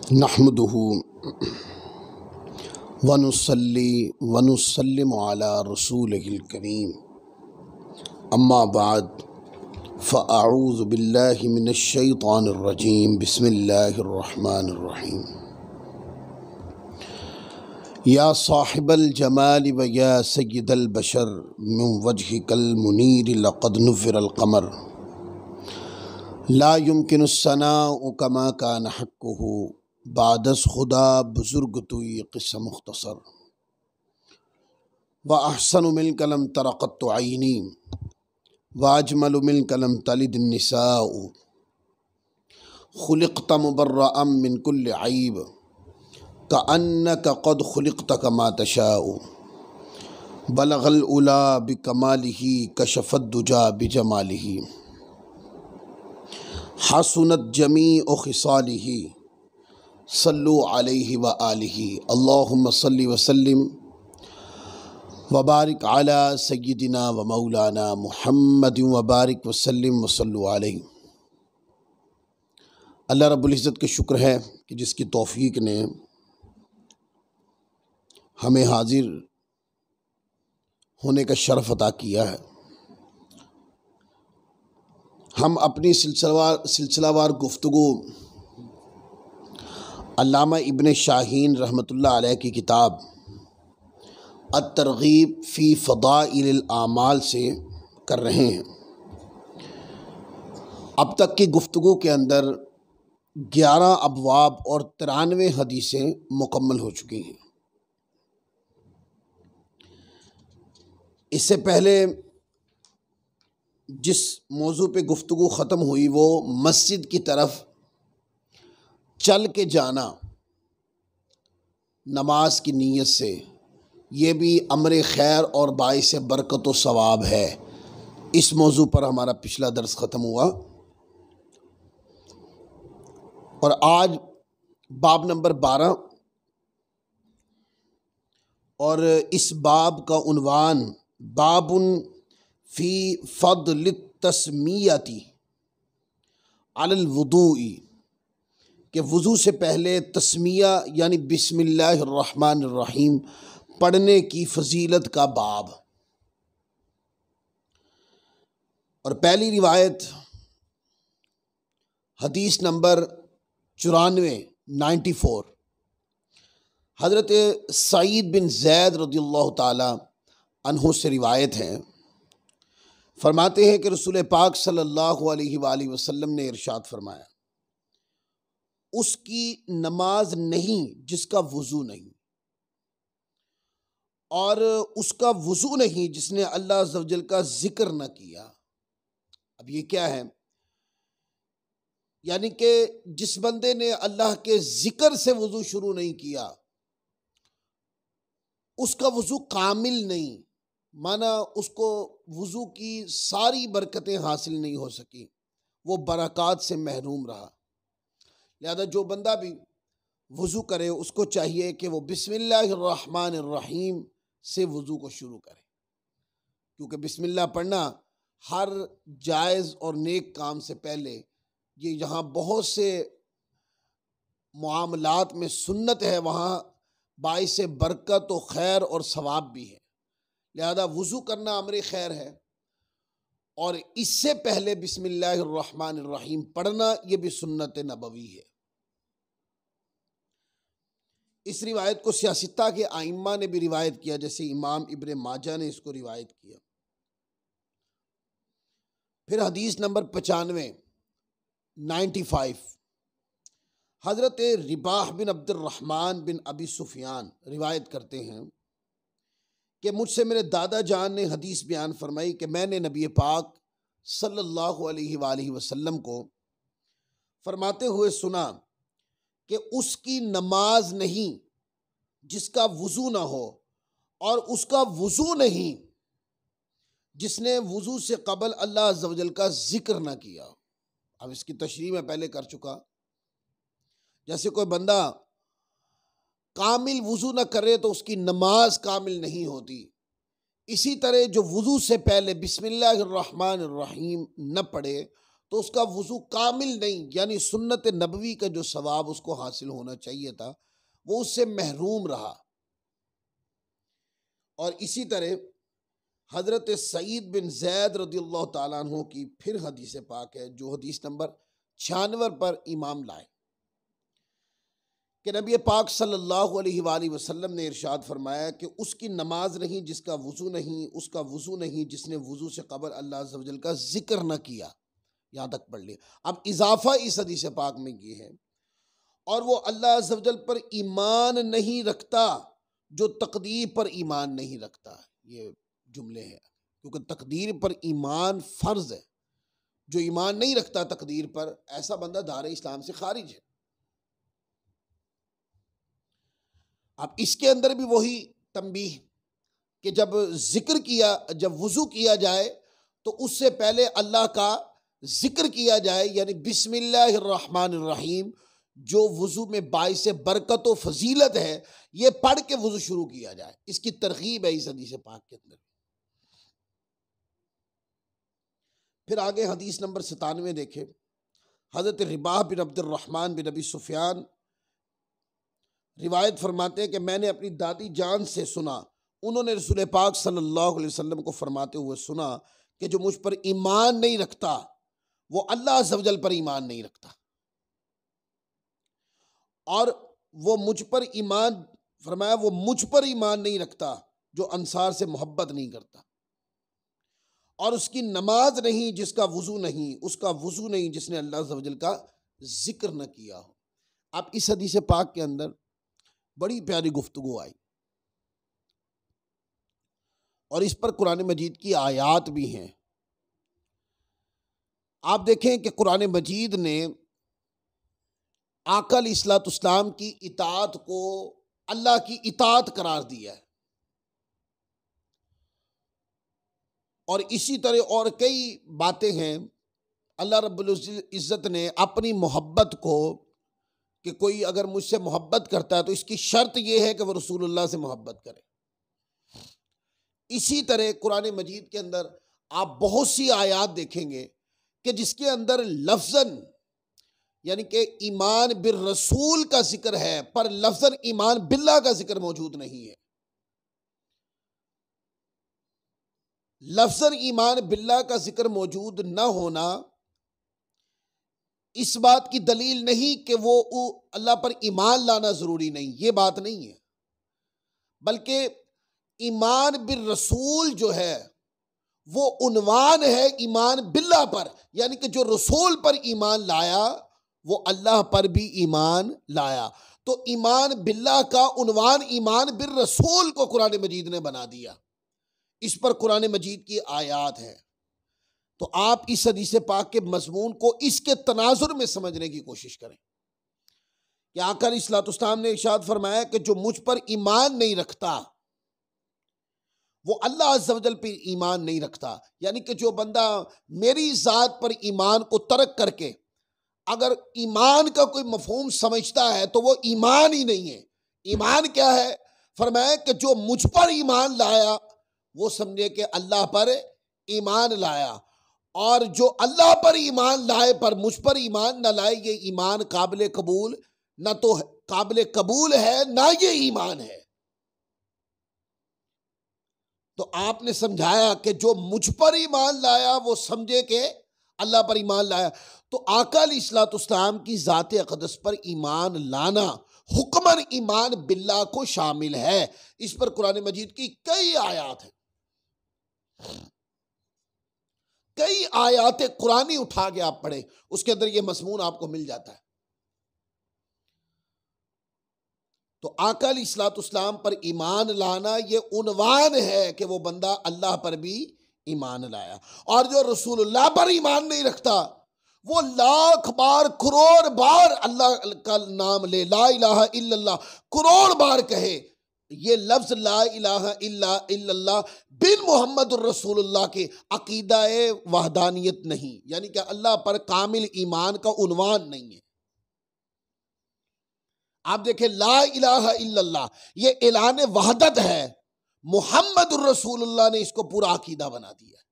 नहमदुहु वनुसल्ली वनुसल्लिमु अला रसूलिहिल करीम अम्मा बाद फ़अऊज़ु बिल्लाहि मिनश शैतानिर रजीम बिस्मिल्लाहिर रहमानिर रहीम। या साहिबल जमाल व या सय्यदल बशर मिन वजहिकल मुनीर लक़द नुव्विरल क़मर ला युमकिनुस सनाउ कमा कान हक़्क़ुहु बादस खुदा बुजुर्ग तुई क़िस्सा मुख्तसर व अहसनु मिन कलम तरक़त आइनी व अजमलु मिन कलम तलिद निसाउ खुलिक़त मुबर्रअम मिन कुल्लि ऐब कअन्नक क़द खुलिक़त कमा तशाउ बलगल उला बिकमालिही कशफ़त दुजा बिजमालिही हसनत जमीउ खिसालिही सल्लु अलैहि व आलिही अल्लाहुम्मा सल्लि व सल्लिम व बारिक अला सय्यिदिना व मौलाना मुहम्मद व बारिक व सल्लिम व सल्लु अलैहि। अल्लाह रब्बुल इज़्ज़त का शुक्र है कि जिसकी तौफ़ीक ने हमें हाजिर होने का शरफ़ अता किया है। हम अपनी सिलसिलावार गुफ्तगू अल्लामा इब्न शाहीन रहमतुल्लाह अलैह की किताब अत-तरग़ीब फ़ी फ़दाइलिल आमाल से कर रहे हैं। अब तक की गुफ्तगू के अंदर 11 अबवाब और 93 हदीसें मुकम्मल हो चुकी हैं। इससे पहले जिस मौजू पे गुफ्तगू ख़त्म हुई वो मस्जिद की तरफ चल के जाना नमाज की नीयत से, ये भी अमर खैर और बाइस बरकत व सवाब है। इस मौजू पर हमारा पिछला दर्स ख़त्म हुआ और आज बाब नंबर 12 और इस बाब का उन्वान बाबुन फ़ी फ़द्लित तस्मीयती अलल वुदूई कि वज़ू से पहले तस्मिया यानी बिस्मिल्लाहिर रहमानिर रहीम पढ़ने की फजीलत का बाब। और पहली रिवायत हदीस नंबर 94 हज़रत सईद बिन ज़ैद रज़ियल्लाहु ताला अन्हु से रिवायत है। फरमाते हैं कि रसूल पाक सल्लल्लाहु अलैहि वसल्लम ने इरशाद फरमाया, उसकी नमाज नहीं जिसका वज़ू नहीं, और उसका वज़ू नहीं जिसने अल्लाह अज़्ज़ व जल का जिक्र न किया। अब ये क्या है? यानी कि जिस बंदे ने अल्लाह के जिक्र से वज़ू शुरू नहीं किया उसका वज़ू कामिल नहीं, माना उसको वज़ू की सारी बरकतें हासिल नहीं हो सकी, वो बरक़ात से महरूम रहा। लिहाजा जो बंदा भी वज़ू करे उसको चाहिए कि वो बिस्मिल्लाहिर रहमानिर रहीम से वज़ू को शुरू करे, क्योंकि बिस्मिल्लाह पढ़ना हर जायज़ और नेक काम से पहले ये यहाँ बहुत से मामलात में सुन्नत है, वहाँ बाइस बरकत व खैर और सवाब भी है। लिहाजा वज़ू करना अमर खैर है और इससे पहले बिस्मिल्लाहिर रहमानिर रहीम पढ़ना ये भी सुन्नत नबवी है। इस रिवायत को सियासिता के आइम्मा ने भी रिवायत किया, जैसे इमाम इब्न माजा ने इसको रिवायत किया। फिर हदीस नंबर 95 हज़रत रिबाह बिन अब्दुर्रहमान बिन अबी सुफियान रिवायत करते हैं कि मुझसे मेरे दादा जान ने हदीस बयान फरमाई कि मैंने नबी पाक सल्लल्लाहु अलैहि वसल्लम को फरमाते हुए सुना कि उसकी नमाज नहीं जिसका वज़ू ना हो, और उसका वज़ू नहीं जिसने वज़ू से कबल अल्लाह अज़्ज़ व जल का जिक्र ना किया। अब इसकी तशरीह मैं पहले कर चुका। जैसे कोई बंदा कामिल वज़ू ना करे तो उसकी नमाज कामिल नहीं होती, इसी तरह जो वज़ू से पहले बिस्मिल्लाहिर रहमानिर रहीम न पढ़े तो उसका वुजू कामिल नहीं, यानी सुन्नत नबवी का जो सवाब उसको हासिल होना चाहिए था वो उससे महरूम रहा। और इसी तरह हजरत सईद बिन जैद रदियल्लाहु ताला अन्हु की फिर हदीस पाक है, जो हदीस नंबर 96 पर इमाम लाए कि नबी पाक सल्लल्लाहु अलैहि वसल्लम ने इरशाद फरमाया कि उसकी नमाज नहीं जिसका वुजू नहीं, उसका वुजू नहीं जिसने वुजू से कबल अल्लाह अज़्ज़ व जल का जिक्र न किया। यहाँ तक पढ़ लिया। अब इजाफा इस हदीस पाक में ये है, और वो अल्लाह अज़्ज़ व जल पर ईमान नहीं रखता जो तकदीर पर ईमान नहीं रखता। ये जुमले हैं, क्योंकि तकदीर पर ईमान फर्ज है। जो ईमान नहीं रखता तकदीर पर, ऐसा बंदा दार इस्लाम से खारिज है। अब इसके अंदर भी वही तंबीह कि जब जिक्र किया, जब वुजू किया जाए तो उससे पहले अल्लाह का जिक्र किया जाए, यानी बिस्मिल्लाहिर्रहमानिर्रहीम, जो वुजू में बाइस बरकत व फजीलत है, ये पढ़ के वुजू शुरू किया जाए। इसकी तरगीब है इस हदीस पाक के अंदर। फिर आगे हदीस नंबर 97 देखे। हजरत रिबाह बिन अब्दुर्रहमान बिन अबी सुफियान रिवायत फरमाते हैं कि मैंने अपनी दादी जान से सुना, उन्होंने रसूल पाक सल्लल्लाहु अलैहि वसल्लम को फरमाते हुए सुना कि जो मुझ पर ईमान नहीं रखता वो अल्लाह अज़्ज़ व जल पर ईमान नहीं रखता, और वो मुझ पर ईमान, फरमाया वो मुझ पर ईमान नहीं रखता जो अंसार से मोहब्बत नहीं करता, और उसकी नमाज नहीं जिसका वुजू नहीं, उसका वुजू नहीं जिसने अल्लाह अज़्ज़ व जल का जिक्र न किया हो। अब इस हदीस पाक के अंदर बड़ी प्यारी गुफ्तगू आई, और इस पर कुरान मजीद की आयात भी हैं। आप देखें कि कुरान मजीद ने आका अलैहिस्सलाम की इताअत को अल्लाह की इताअत करार दिया है, और इसी तरह और कई बातें हैं। अल्लाह रब्बुल इज़्ज़त ने अपनी मोहब्बत को, कि कोई अगर मुझसे मोहब्बत करता है तो इसकी शर्त यह है कि वह रसूलुल्लाह से मोहब्बत करे। इसी तरह कुरान मजीद के अंदर आप बहुत सी आयात देखेंगे कि जिसके अंदर लफ्ज़न, यानी कि ईमान बिर रसूल का जिक्र है, पर लफ्ज़न ईमान बिल्लाह का जिक्र मौजूद नहीं है। लफ्ज़न ईमान बिल्लाह का जिक्र मौजूद न होना इस बात की दलील नहीं कि वो अल्लाह पर ईमान लाना जरूरी नहीं, ये बात नहीं है, बल्कि ईमान बिर रसूल जो है वो उन्वान है ईमान बिल्लाह पर, यानी कि जो रसूल पर ईमान लाया वो अल्लाह पर भी ईमान लाया। तो ईमान बिल्लाह का उन्वान ईमान बिर रसूल को कुरान मजीद ने बना दिया। इस पर कुरान मजीद की आयात है। तो आप इस हदीस पाक के मजमून को इसके तनाजुर में समझने की कोशिश करें कि आका अलैहिस्सलाम ने इरशाद फरमाया कि जो मुझ पर ईमान नहीं रखता वो अल्लाह अज़्ज़ व जल पर ईमान नहीं रखता, यानी कि जो बंदा मेरी ज़ात पर ईमान को तर्क करके अगर ईमान का कोई मफहूम समझता है तो वो ईमान ही नहीं है। ईमान क्या है? फरमाया कि जो मुझ पर ईमान लाया वो समझे कि अल्लाह पर ईमान लाया, और जो अल्लाह पर ईमान लाए पर मुझ पर ईमान न लाए, ये ईमान काबिल कबूल न तो काबिल कबूल है ना ये ईमान है। तो आपने समझाया कि जो मुझ पर ईमान लाया वो समझे कि अल्लाह पर ईमान लाया। तो आका अलैहिस्सलाम की ज़ात अक़दस पर ईमान लाना हुक्मन ईमान बिल्लाह को शामिल है। इस पर कुरान मजीद की कई आयात हैं, कई आयातें कुरानी उठा के आप पढ़े, उसके अंदर यह मज़मून आपको मिल जाता है। तो आका अलैहिस्सलाम पर ईमान लाना ये उन्वान है कि वो बंदा अल्लाह पर भी ईमान लाया। और जो रसूलुल्लाह पर ईमान नहीं रखता वो लाख बार करोड़ बार अल्लाह का नाम ले, ला इलाहा इल्लल्लाह करोड़ बार कहे, ये लफ्ज ला इलाहा इल्लल्लाह बिन मुहम्मदुर रसूलुल्लाह के अकीदा वहदानियत नहीं, यानी कि अल्लाह पर कामिल ईमान का उन्वान नहीं है। आप देखें ला इलाहा इल्लल्लाह ये ऐलान वहदत है, मुहम्मदुर रसूलुल्लाह ने इसको पूरा अकीदा बना दिया।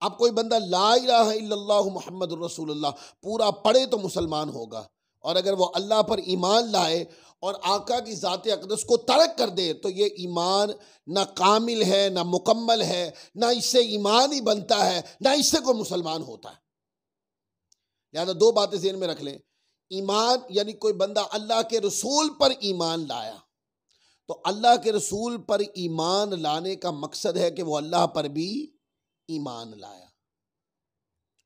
अब कोई बंदा ला इलाहा इल्लल्लाह मुहम्मदुर रसूलुल्लाह पूरा पढ़े तो मुसलमान होगा, और अगर वो अल्लाह पर ईमान लाए और आका की ज़ात अक़दस को तर्क कर दे तो ये ईमान ना कामिल है, ना मुकम्मल है, ना इससे ईमान ही बनता है, ना इससे कोई मुसलमान होता है। लिहाजा दो बातें ज़हन में रख लें। ईमान यानी कोई बंदा अल्लाह के रसूल पर ईमान लाया, तो अल्लाह के रसूल पर ईमान लाने का मकसद है कि वो अल्लाह पर भी ईमान लाया।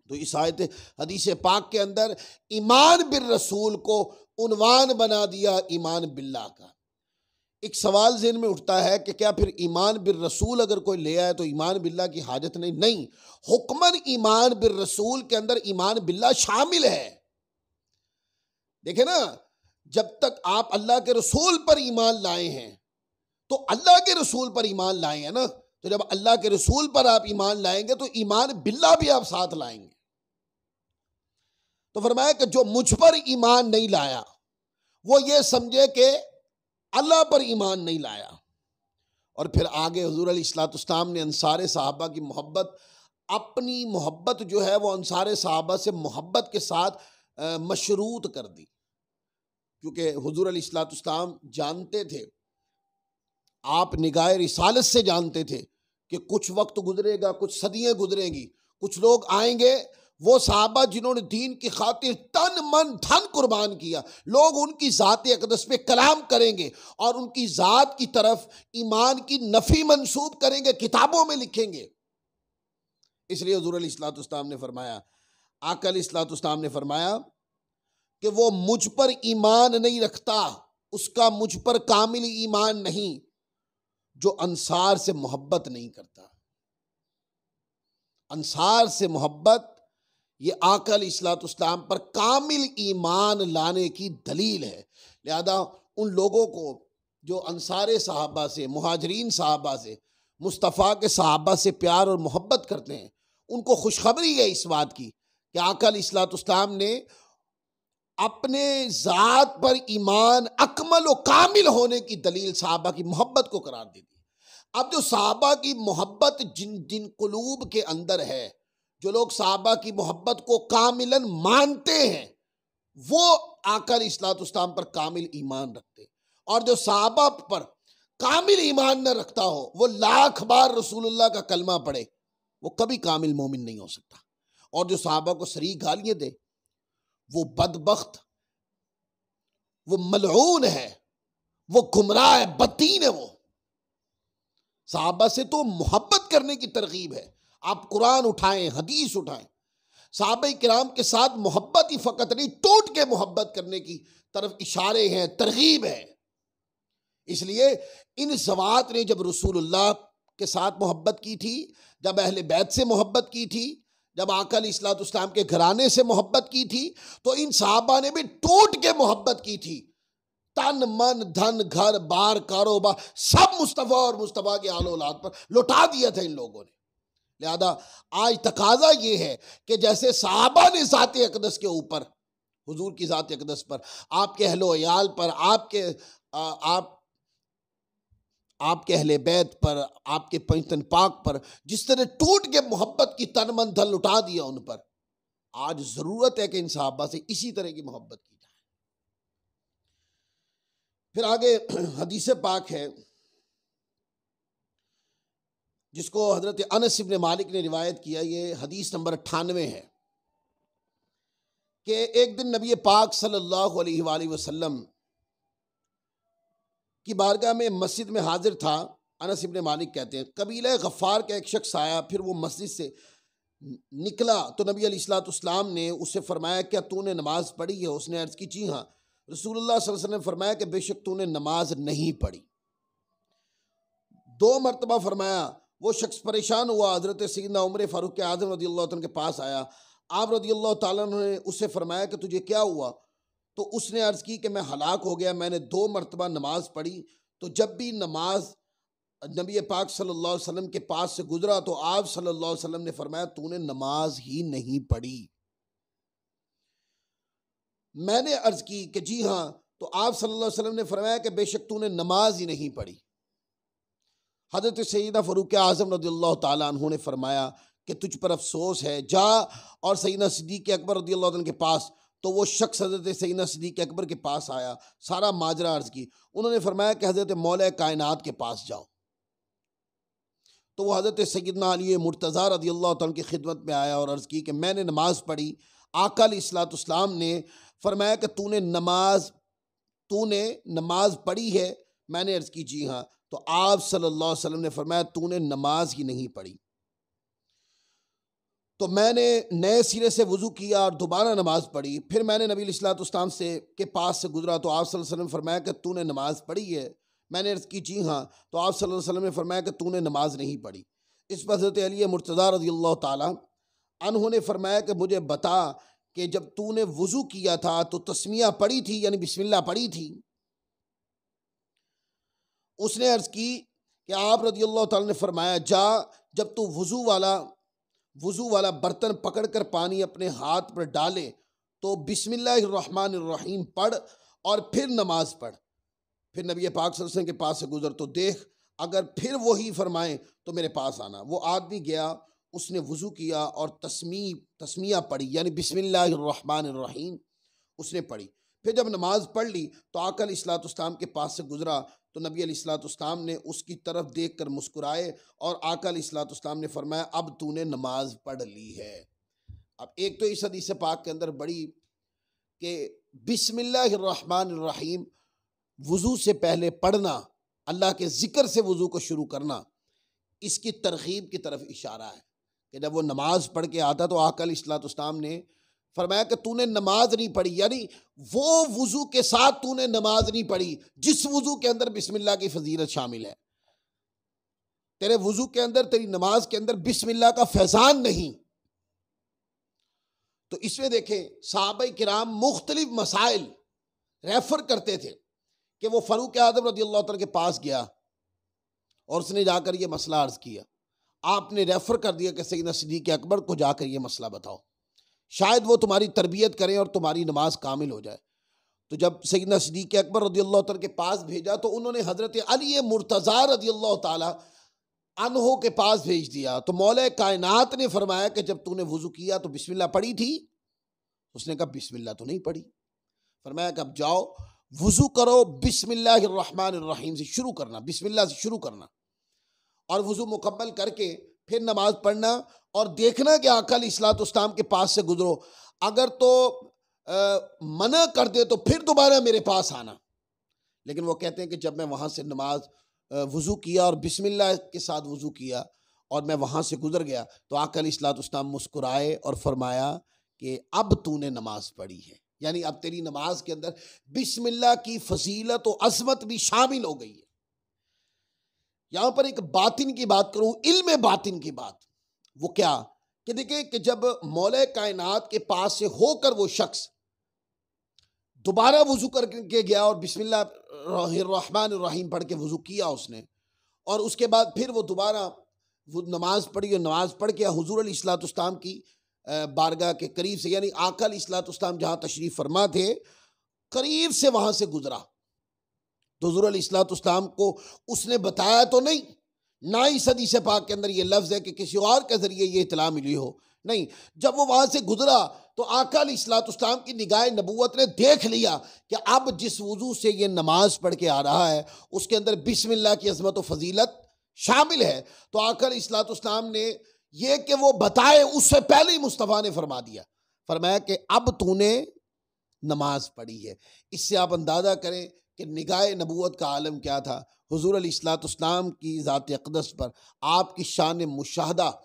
तो इस आयत हदीस पाक के अंदर ईमान बिर रसूल को उन्वान बना दिया ईमान बिल्लाह का। एक सवाल ज़हन में उठता है कि क्या फिर ईमान बिर रसूल अगर कोई ले आए तो ईमान बिल्लाह की हाजत नहीं? नहीं, हुक्मन ईमान बिर रसूल के अंदर ईमान बिल्लाह शामिल है। देखे ना, जब तक आप अल्लाह के रसूल पर ईमान लाए हैं तो अल्लाह के रसूल पर ईमान लाए हैं ना, तो जब अल्लाह के रसूल पर आप ईमान लाएंगे तो ईमान बिल्लाह भी आप साथ लाएंगे। तो फरमाया कि जो मुझ पर ईमान नहीं लाया वो ये समझे कि अल्लाह पर ईमान नहीं लाया। और फिर आगे हुजूर अलैहिस्सलाम ने अंसार सहाबा की मोहब्बत, अपनी मोहब्बत जो है वो अंसार सहाबा से मोहब्बत के साथ मशरूत कर दी, क्योंकि हुजूर अलैहिस्सलाम जानते थे, आप निगाह रिसालत से जानते थे कि कुछ वक्त गुजरेगा, कुछ सदियां गुजरेंगी, कुछ लोग आएंगे, वो सहाबा जिन्होंने दीन की खातिर तन मन धन कुर्बान किया, लोग उनकी ज़ात अक़दस पे कलाम करेंगे और उनकी ज़ात की तरफ ईमान की नफ़ी मंसूब करेंगे, किताबों में लिखेंगे। इसलिए हुज़ूर अलैहिस्सलाम ने फरमाया, आका अलैहिस्सलाम ने फरमाया कि वो मुझ पर ईमान नहीं रखता, उसका मुझ पर कामिल ईमान नहीं, जो अंसार से मोहब्बत नहीं करता। अंसार से मोहब्बत ये आका अलैहिस्सलाम पर कामिल ईमान लाने की दलील है। लिहाजा उन लोगों को जो अंसारे सहाबा से, मुहाजिरीन सहाबा से, मुस्तफ़ा के सहाबा से प्यार और मोहब्बत करते हैं, उनको खुशखबरी है इस बात की कि आका अलैहिस्सलाम ने अपने ज़ात पर ईमान अकमल और कामिल होने की दलील सहाबा की मोहब्बत को करार दे दी। अब जो सहाबा की मोहब्बत जिन कुलूब के अंदर है, जो लोग सहाबा की मोहब्बत को कामिलन मानते हैं, वो आका अलैहिस्सलाम पर कामिल ईमान रखते, और जो सहाबा पर कामिल ईमान न रखता हो, वो लाख बार रसूलुल्लाह का कलमा पढ़े, वो कभी कामिल मोमिन नहीं हो सकता। और जो सहाबा को सरी गालियां दे, वो बदबख्त, वो मलऊन है, वो गुमराह है, बददीन है। वो सहाबा से तो मोहब्बत करने की तरगीब है। आप कुरान उठाएं, हदीस उठाएं, सहाबा किराम के साथ मोहब्बत ही फ़कत नहीं, टूट के मोहब्बत करने की तरफ इशारे हैं, तरगीब है। इसलिए इन ज़वात ने जब रसूलुल्लाह के साथ मोहब्बत की थी, जब अहले बैत से मोहब्बत की थी, जब आका अलैहिस्सलाम के घराने से मोहब्बत की थी, तो इन सहाबा ने भी टूट के मोहब्बत की थी। तन मन धन घर बार कारोबार सब मुस्तफ़ा और मुस्तफ़ा के आलो औलाद पर लुटा दिया था इन लोगों ने। लिहाजा आज तकाजा ये है कि जैसे सहाबा ने ज़ात अक़दस के ऊपर, हुजूर की ज़ात अक़दस पर, आपके अहलो अयाल पर, आपके अहले बैत पर, आपके पंजतन पाक पर जिस तरह टूट के मोहब्बत की तन मन धन लुटा दिया उन पर, आज ज़रूरत है कि इन सहाबा से इसी तरह की मोहब्बत की जाए। फिर आगे हदीस पाक है जिसको हजरत अनस इब्न मालिक ने रिवायत किया, ये हदीस नंबर 98 है कि एक दिन नबी पाक सल्लल्लाहु अलैहि वसल्लम की बारगाह में मस्जिद में हाजिर था। अनस इब्न मालिक कहते हैं, कबीला गफ़ार का एक शख्स आया, फिर वो मस्जिद से निकला तो नबी अलैहिस्सलाम ने उससे फरमाया, क्या तूने नमाज पढ़ी है? उसने अर्ज़ की, जी हाँ। रसूलुल्लाह सल्लल्लाहु अलैहि वसल्लम ने फरमाया कि बेशक तूने नमाज नहीं पढ़ी। 2 मरतबा फरमाया। वो शख्स परेशान हुआ, हज़रत सैयदना उमर फ़ारूक आज़म रज़ियल्लाहु अन्हु के पास आया। आप रज़ियल्लाहु ताला अन्हु ने उससे फरमाया कि तुझे क्या हुआ? तो उसने अर्ज़ की कि मैं हलाक हो गया, मैंने 2 मरतबा नमाज पढ़ी। तो जब भी नमाज नबी पाक सल्लल्लाहु अलैहि वसल्लम के पास से गुजरा तो आप सल्लल्लाहु अलैहि वसल्लम ने फरमाया, तूने नमाज ही नहीं पढ़ी। मैंने अर्ज़ की कि जी हाँ। तो आप सल्लल्लाहु अलैहि वसल्लम ने फरमाया कि बेशक तूने नमाज ही नहीं पढ़ी। हज़रत सैयदा फ़ारूक आज़म रज़ियल्लाहु ताला अन्हु ने फरमाया कि तुझ पर अफसोस है, जा और सैयदना सिद्दीक़ अकबर रज़ियल्लाहु अन्हु के पास। तो वो शख्स हज़रत सैयदना सिद्दीक़ अकबर के पास आया, सारा माजरा अर्ज़ की। उन्होंने फरमाया कि हज़रत मौला कायनात के पास जाओ। तो वो हज़रत सैयदना अली मुर्तज़ा रज़ियल्लाहु अन्हु की खिदमत में आया और अर्ज़ की कि मैंने नमाज़ पढ़ी। आका अलैहिस्सलाम ने फरमाया कि तूने नमाज पढ़ी है? मैंने अर्ज़ की जी हाँ। तो आप सल्लल्लाहु अलैहि वसल्लम ने फरमाया तूने नमाज ही नहीं पढ़ी। तो मैंने नए सिरे से वज़ू किया और दोबारा नमाज पढ़ी। फिर मैंने नबी अलैहिस्सलाम से के पास से गुजरा तो आप सल्लल्लाहु अलैहि वसल्लम ने फरमाया कि तूने नमाज पढ़ी है? मैंने अर्ज़ की जी हाँ। तो आप सल्लल्लाहु अलैहि वसल्लम ने फरमाया कि तूने नमाज नहीं पढ़ी। इस पर हज़रत अली मुर्तज़ा रज़ियल्लाहु ताला अन्हु ने फरमाया कि मुझे बता कि जब तूने वज़ू किया था तो तस्मिया पढ़ी थी, यानी बिस्मिल्लाह पढ़ी थी? उसने अर्ज़ की कि आप रज़ियल्लाहु ताला ने फरमाया जा, जब तू वज़ू वाला बर्तन पकड़कर पानी अपने हाथ पर डाले तो बिस्मिल्लाहिर्रहमानिर्रहीम पढ़ और फिर नमाज पढ़। फिर नबी पाक सल्लल्लाहु अलैहि वसल्लम के पास से गुजर तो देख, अगर फिर वही फरमाएं तो मेरे पास आना। वो आदमी गया, उसने वज़ू किया और तस्मिया पढ़ी, यानी बिस्मिल्लाहिर्रहमानिर्रहीम उसने पढ़ी। फिर जब नमाज पढ़ ली तो आका अलैहिस्सलाम के पास से गुजरा तो नबी अलैहिस्सलाम ने उसकी तरफ देख कर मुस्कुराए और आका अलैहिस्सलाम ने फरमाया अब तूने नमाज पढ़ ली है। अब एक तो इस हदीस पाक के अंदर बड़ी कि बिस्मिल्लाहिर्रहमानिर्रहीम वज़ू से पहले पढ़ना, अल्लाह के ज़िक्र से वज़ू को शुरू करना, इसकी तरगीब की तरफ इशारा है कि जब वो नमाज पढ़ के आता तो आका अलैहिस्सलाम ने फरमाया कि तूने नमाज नहीं पढ़ी, यानी वो वज़ू के साथ तूने नमाज नहीं पढ़ी जिस वज़ू के अंदर बिस्मिल्लाह की फजीलत शामिल है। तेरे वज़ू के अंदर, तेरी नमाज के अंदर बिस्मिल्लाह का फैज़ान नहीं। तो इसमें देखें सहाबाए किराम मुख्तलिफ मसाइल रेफर करते थे कि वो फ़ारूक आज़म रज़ियल्लाहु अन्हु के पास गया और उसने जाकर ये मसला अर्ज़ किया। आपने रेफर कर दिया कि सैयदना सिद्दीक़ अकबर को जाकर ये मसला बताओ, शायद वो तुम्हारी तरबियत करें और तुम्हारी नमाज कामिल हो जाए। तो जब सैयदना सिद्दीक़ अकबर रज़ियल्लाहु अन्हु के पास भेजा तो उन्होंने हज़रत अली मुर्तज़ा रज़ियल्लाहु ताला अन्हु के पास भेज दिया। तो मौला कायनात ने फरमाया कि जब तूने वज़ू किया तो बिस्मिल्लाह पढ़ी थी? उसने कहा बिस्मिल्लाह तो नहीं पढ़ी। फरमाया कि अब जाओ वज़ू करो, बिस्मिल्लाहिर्रहमानिर्रहीम से शुरू करना, बिस्मिल्लाह से शुरू करना और वज़ू मुकम्मल करके फिर नमाज पढ़ना और देखना कि आका अलैहिस्सलाम के पास से गुजरो, अगर तो मना कर दे तो फिर दोबारा मेरे पास आना। लेकिन वो कहते हैं कि जब मैं वहाँ से नमाज वज़ू किया और बिस्मिल्लाह के साथ वज़ू किया और मैं वहाँ से गुजर गया तो आका अलैहिस्सलाम मुस्कुराए और फरमाया कि अब तूने नमाज पढ़ी है, यानी अब तेरी नमाज के अंदर बिस्मिल्लाह की फजीलत और अज़मत भी शामिल हो गई है। यहां पर एक बातिन की बात करूं, इल्म बातिन की बात, वो क्या कि देखिए कि जब मौला कायनात के पास से होकर वो शख्स दोबारा वज़ू करके गया और बिस्मिल्लाहिर्रहमानिर्रहीम पढ़ के वज़ू किया उसने, और उसके बाद फिर वो दोबारा वो नमाज पढ़ी और नमाज पढ़ के हुज़ूर अलैहिस्सलाम की बारगाह के करीब से, यानी आका अलैहिस्सलाम जहाँ तशरीफ़ फरमा थे करीब से वहाँ से गुजरा तो हुज़ूर अलैहिस्सलाम को उसने बताया तो नहीं, ना ही हदीस पाक के अंदर ये लफ्ज़ है कि किसी और के ज़रिए ये इत्तला मिली हो, नहीं। जब वो वहाँ से गुजरा तो आका अलैहिस्सलाम की निगाह नबूवत ने देख लिया कि अब जिस वज़ू से ये नमाज पढ़ के आ रहा है उसके अंदर बिस्मिल्लाह की अज़मत और फजीलत शामिल है। तो आका अलैहिस्सलाम ने ये कि वो बताए उससे पहले ही मुस्तफ़ा ने फरमा दिया, फरमाया कि अब तूने नमाज पढ़ी है। इससे आप अंदाज़ा करें कि निगाह नबूवत का आलम क्या था। हुज़ूर अलैहिस्सलाम की ज़ात अक़दस पर आपकी शान मुशाहदा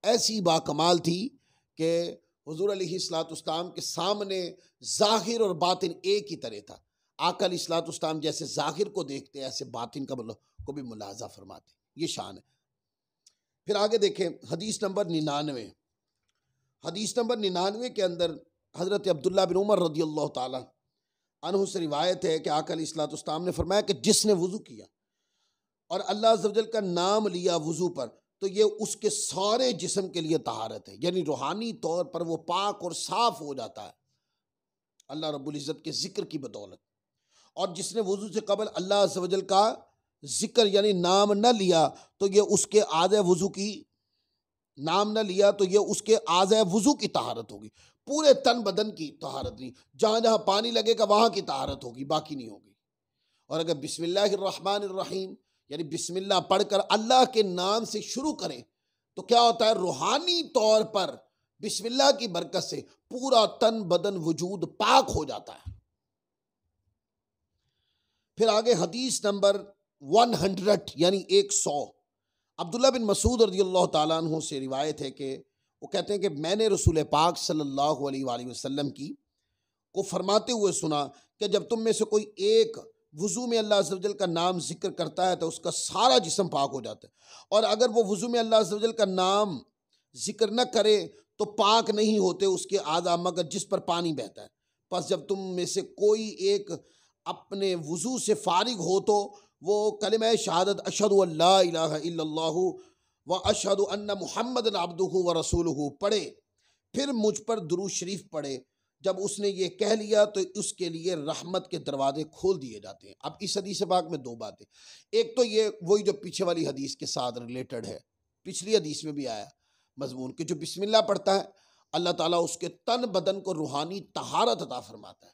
ऐसी बाकमाल थी कि हुज़ूर अलैहिस्सलाम के सामने ज़ाहिर और बातिन एक ही तरह था। आका अलैहिस्सलाम जैसे ज़ाहिर को देखते ऐसे बातिन को भी मुलाज़ा फरमाते, ये शान है। फिर आगे देखें हदीस नंबर 99। हदीस नंबर 99 के अंदर हज़रत अब्दुल्ला बिन उमर रज़ियल्लाहु ताला अन्हु से रिवायत है कि आका अलैहिस्सलाम ने फरमाया कि जिसने वज़ू किया और अल्लाह अज़्ज़ व जल का नाम लिया वज़ू पर तो ये उसके सारे जिस्म के लिए तहारत है, यानी रूहानी तौर पर वो पाक और साफ हो जाता है अल्लाह रब्बुल इज़्ज़त के ज़िक्र की बदौलत। और जिसने वज़ू से कबल अल्लाह अज़्ज़ व जल का ज़िक्र यानी नाम न लिया तो ये उसके आधे वज़ू की नाम न लिया तो ये उसके आज़ा वुज़ू की तहारत होगी, पूरे तन बदन की तहारत नहीं, जहाँ जहाँ पानी लगेगा वहाँ की तहारत होगी, बाकी नहीं होगी। और अगर बिस्मिल्लाहिर्रहमानिर्रहीम यानी बिस्मिल्लाह पढ़कर अल्लाह के नाम से शुरू करें तो क्या होता है, रूहानी तौर पर बिस्मिल्लाह की बरकत से पूरा तन बदन वजूद पाक हो जाता है। फिर आगे हदीस नंबर 100 यानी 100, अब्दुल्ला बिन मसूद रज़ियल्लाहु ताला अन्हु से रिवायत है कि वो कहते हैं कि मैंने रसूल पाक सल्लल्लाहु अलैहि वसल्लम की को फरमाते हुए सुना कि जब तुम में से कोई एक वुज़ू में अल्लाह अज़्ज़ व जल का नाम जिक्र करता है तो उसका सारा जिस्म पाक हो जाता है, और अगर वो वुज़ू में अल्लाह अज़्ज़ व जल का नाम जिक्र न करे तो पाक नहीं होते उसके आज़ा मगर जिस पर पानी बहता है। बस जब तुम में से कोई एक अपने वुज़ू से फारिग हो तो वो कलिमा शहादत अशहदु अल्ला इलाहा इल्लल्लाहु व अशहदु अन्ना मुहम्मदन अब्दुहु व रसूलुहु पढ़े, फिर मुझ पर दुरूद शरीफ पढ़े। जब उसने ये कह लिया तो उसके लिए रहमत के दरवाजे खोल दिए जाते हैं। अब इस हदीस पाक में दो बातें, एक तो ये वही जो पीछे वाली हदीस के साथ रिलेटेड है, पिछली हदीस में भी आया मजमून कि जो बिस्मिल्लाह पढ़ता है अल्लाह ताला उसके तन बदन को रूहानी तहारत अता फरमाता है।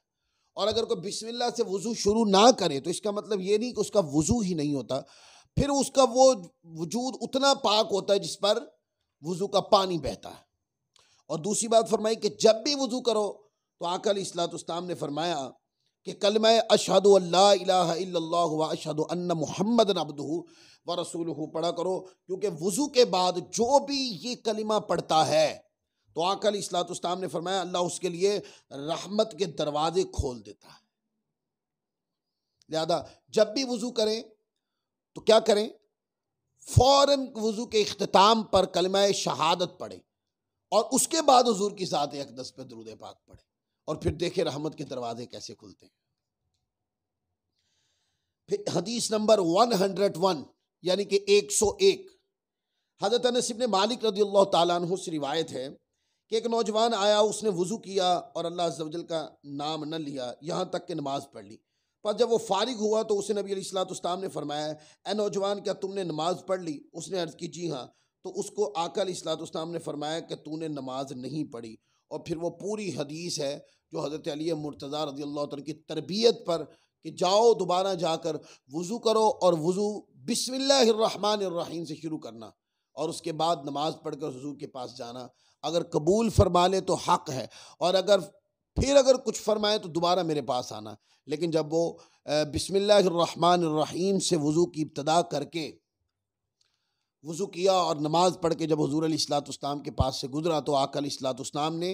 और अगर कोई बिस्मिल्लाह से वुज़ू शुरू ना करे तो इसका मतलब ये नहीं कि उसका वुज़ू ही नहीं होता, फिर उसका वो वजूद उतना पाक होता है जिस पर वुज़ू का पानी बहता है। और दूसरी बात फरमाई कि जब भी वुज़ू करो तो आका अलैहिस्सलाम ने फरमाया कि कलमा अशहदु अल्ला इलाहा इल्लल्लाहु व अशहदु अन्ना मुहम्मदन अब्दुहु व रसूलुहु पढ़ा करो, क्योंकि वुज़ू के बाद जो भी ये कलिमा पढ़ता है तो आका अलैहिस्सलाम ने फरमाया अल्लाह उसके लिए रहमत के दरवाजे खोल देता है। लिहाजा जब भी वुज़ू करें तो क्या करें, फौरन वुज़ू के इख्तिताम पर कलिमा शहादत पढ़ें और उसके बाद हुजूर की ज़ात अक़दस पे दुरूद पाक पढ़ें, और फिर देखें रहमत के दरवाजे कैसे खुलते हैं। फिर हदीस नंबर 101 यानी कि 101, हज़रत अनस इब्न मालिक रज़ियल्लाहु ताला अन्हु से रिवायत है कि एक नौजवान आया, उसने वुज़ू किया और अल्लाह अज़्ज़ व जल का नाम न लिया, यहाँ तक कि नमाज़ पढ़ ली। पर जब वो फारिग हुआ तो उसे नबी अलैहिस्सलाम ने फरमाया, ए नौजवान क्या तुमने नमाज़ पढ़ ली? उसने अर्ज़ की जी हाँ। तो उसको आका अलैहिस्सलाम ने फरमाया कि तूने नमाज नहीं पढ़ी। और फिर वो पूरी हदीस है जो हज़रत अली मुर्तज़ा रज़ियल्लाहु तआला की तरबियत पर कि जाओ दोबारा जाकर वुज़ू करो और वुज़ू बिस्मिल्लाहिर्रहमानिर्रहीम से शुरू करना और उसके बाद नमाज पढ़कर हुजूर के पास जाना। अगर कबूल फरमा ले तो हक़ है, और अगर कुछ फरमाए तो दोबारा मेरे पास आना। लेकिन जब वो बिस्मिल्लाहिर्रहमानिर्रहीम से वुज़ू की इब्तिदा करके वुज़ू किया और नमाज पढ़ के जब हुजूर अलैहिस्सलाम के पास से गुजरा तो आका अलैहिस्सलाम ने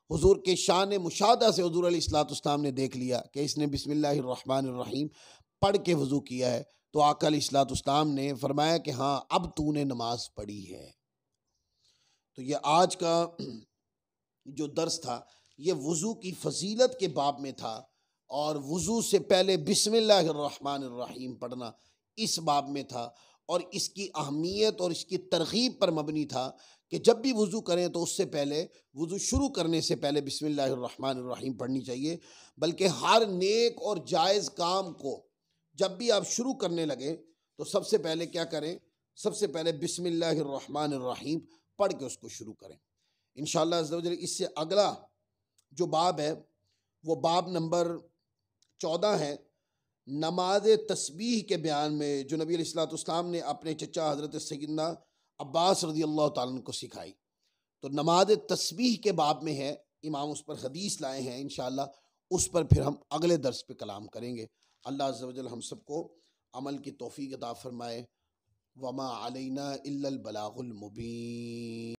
हुजूर के शान मुशाहदा से हुजूर अलैहिस्सलाम ने देख लिया कि इसने बिस्मिल्लाहिर्रहमानिर्रहीम पढ़ के वुज़ू किया है। तो आका अलैहिस्सलाम ने फरमाया कि हाँ अब तूने नमाज पढ़ी है। तो ये आज का जो दर्स था ये वुज़ू की फजीलत के बाब में था, और वुज़ू से पहले बिस्मिल्लाहिर्रहमानिर्रहीम पढ़ना इस बाब में था, और इसकी अहमियत और इसकी तरगीब पर मबनी था कि जब भी वुज़ू करें तो उससे पहले वुज़ू शुरू करने से पहले बिस्मिल्लाहिर्रहमानिर्रहीम पढ़नी चाहिए। बल्कि हर नेक और जायज़ काम को जब भी आप शुरू करने लगे तो सबसे पहले क्या करें, सबसे पहले बिस्मिल्लाहिर्रहमानिर्रहीम पढ़ के उसको शुरू करें। इंशाअल्लाह अज़्ज़ व जल इससे अगला जो बाब है वो बाब नंबर 14 है, नमाज तस्बीह के बयान में जो नबी अलैहिस्सलाम ने अपने चचा हज़रत सैयदना अब्बास रज़ियल्लाहु ताला अन्हु को सिखाई। तो नमाज तस्बीह के बाब में है, इमाम उस पर हदीस लाए हैं। इंशाअल्लाह उस पर फिर हम अगले दर्स पे कलाम करेंगे। अल्लाह अज़्ज़ व जल हम सबको अमल की तौफ़ीक़ अता फ़रमाए। वमा अलैना इल्लल बलागुल मुबीन।